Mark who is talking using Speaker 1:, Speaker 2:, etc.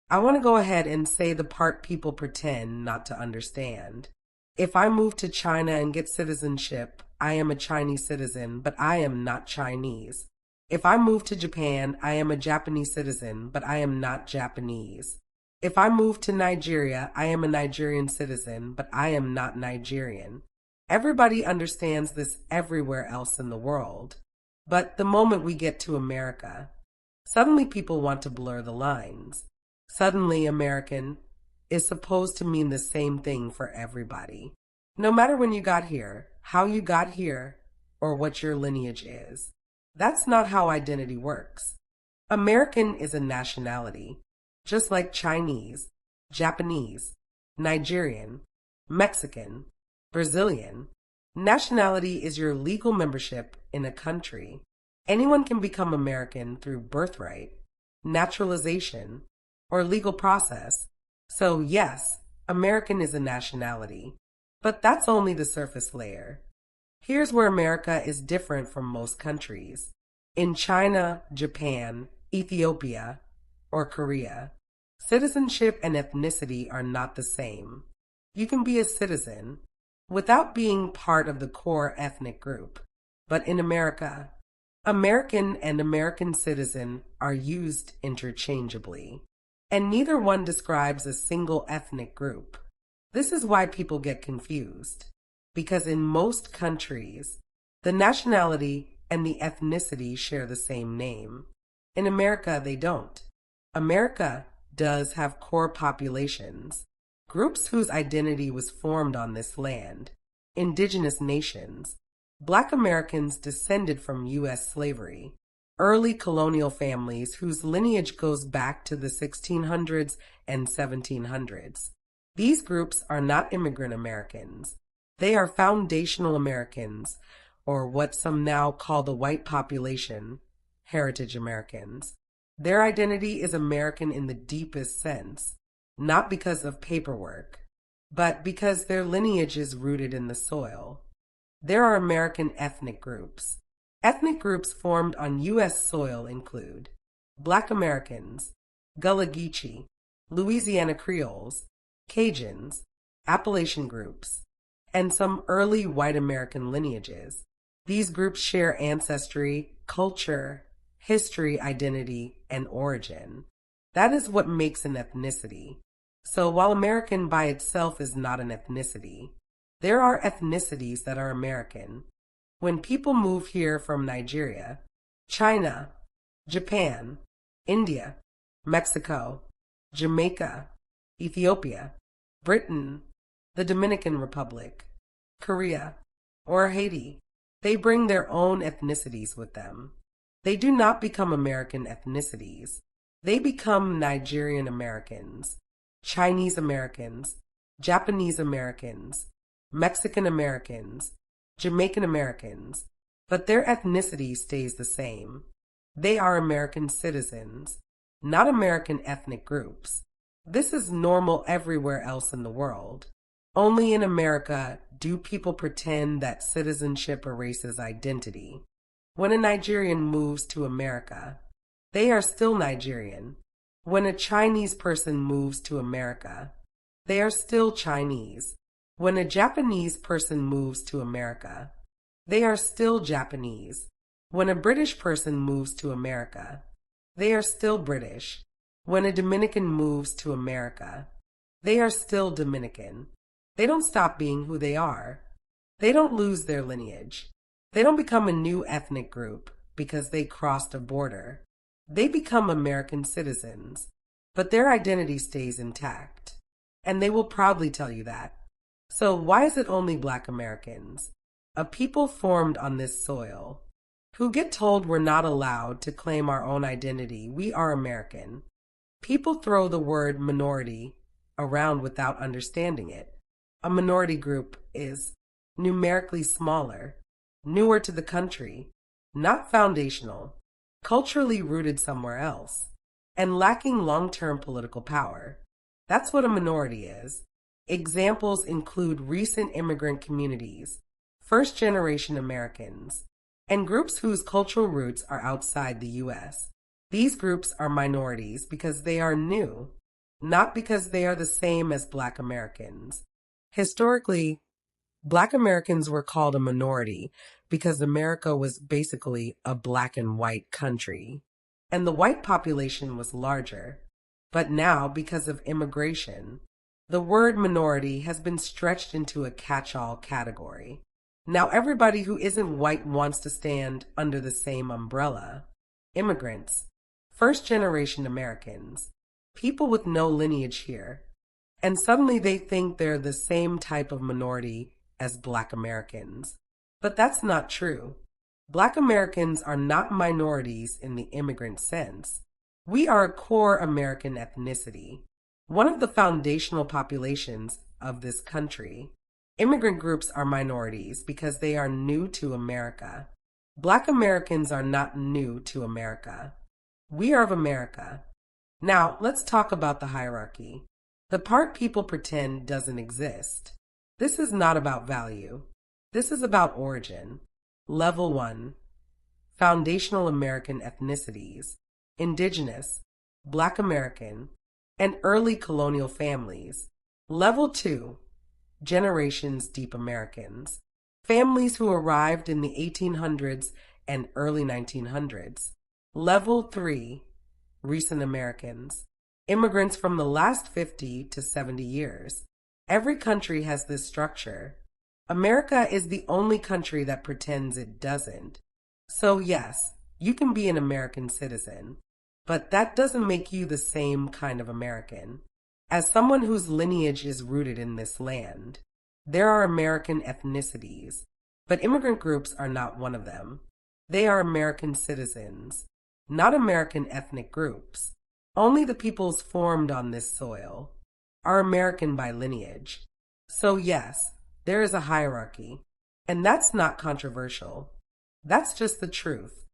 Speaker 1: I want to go ahead and say the part people pretend not to understand. If I move to China and get citizenship, I am a Chinese citizen, but I am not Chinese. If I move to Japan, I am a Japanese citizen, but I am not Japanese. If I move to Nigeria, I am a Nigerian citizen, but I am not Nigerian. Everybody understands this everywhere else in the world. But the moment we get to America, suddenly people want to blur the lines. Suddenly, American is supposed to mean the same thing for everybody. No matter when you got here, how you got here, or what your lineage is. That's not how identity works. American is a nationality, just like Chinese, Japanese, Nigerian, Mexican, Brazilian. Nationality is your legal membership in a country. Anyone can become American through birthright, naturalization, or legal process. So yes, American is a nationality, but that's only the surface layer. Here's where America is different from most countries. In China, Japan, Ethiopia, or Korea, citizenship and ethnicity are not the same. You can be a citizen without being part of the core ethnic group. But in America, American and American citizen are used interchangeably, and neither one describes a single ethnic group. This is why people get confused, because in most countries, the nationality and the ethnicity share the same name. In America, they don't. America does have core populations, groups whose identity was formed on this land, indigenous nations, Black Americans descended from U.S. slavery, early colonial families whose lineage goes back to the 1600s and 1700s. These groups are not immigrant Americans. They are foundational Americans, or what some now call the white population, heritage Americans. Their identity is American in the deepest sense, not because of paperwork, but because their lineage is rooted in the soil. There are American ethnic groups. Ethnic groups formed on U.S. soil include Black Americans, Gullah Geechee, Louisiana Creoles, Cajuns, Appalachian groups, and some early white American lineages. These groups share ancestry, culture, history, identity, and origin. That is what makes an ethnicity. So while American by itself is not an ethnicity, there are ethnicities that are American. When people move here from Nigeria, China, Japan, India, Mexico, Jamaica, Ethiopia, Britain, the Dominican Republic, Korea, or Haiti, they bring their own ethnicities with them. They do not become American ethnicities. They become Nigerian Americans, Chinese Americans, Japanese Americans, Mexican Americans, Jamaican Americans, but their ethnicity stays the same. They are American citizens, not American ethnic groups. This is normal everywhere else in the world. Only in America do people pretend that citizenship erases identity. When a Nigerian moves to America, they are still Nigerian. When a Chinese person moves to America, they are still Chinese. When a Japanese person moves to America, they are still Japanese. When a British person moves to America, they are still British. When a Dominican moves to America, they are still Dominican. They don't stop being who they are. They don't lose their lineage. They don't become a new ethnic group because they crossed a border. They become American citizens, but their identity stays intact. And they will proudly tell you that. So why is it only Black Americans, a people formed on this soil, who get told we're not allowed to claim our own identity? We are American. People throw the word minority around without understanding it. A minority group is numerically smaller, newer to the country, not foundational, culturally rooted somewhere else, and lacking long-term political power. That's what a minority is. Examples include recent immigrant communities, first-generation Americans, and groups whose cultural roots are outside the U.S. These groups are minorities because they are new. not because they are the same as Black Americans. Historically, Black Americans were called a minority because America was basically a black and white country, and the white population was larger. But now, because of immigration, the word minority has been stretched into a catch-all category. Now everybody who isn't white wants to stand under the same umbrella. Immigrants, first-generation Americans, people with no lineage here. And suddenly they think they're the same type of minority as Black Americans. But that's not true. Black Americans are not minorities in the immigrant sense. We are a core American ethnicity, one of the foundational populations of this country. Immigrant groups are minorities because they are new to America. Black Americans are not new to America. We are of America. Now, let's talk about the hierarchy. The part people pretend doesn't exist. This is not about value. This is about origin. Level 1. Foundational American ethnicities. Indigenous, Black American, and early colonial families. Level 2. Generations Deep Americans. Families who arrived in the 1800s and early 1900s. Level 3. Recent Americans. Immigrants from the last 50 to 70 years. Every country has this structure. America is the only country that pretends it doesn't. So yes, you can be an American citizen, but that doesn't make you the same kind of American. As someone whose lineage is rooted in this land, there are American ethnicities, but immigrant groups are not one of them. They are American citizens, not American ethnic groups. Only the peoples formed on this soil are American by lineage. So yes, there is a hierarchy, and that's not controversial. That's just the truth.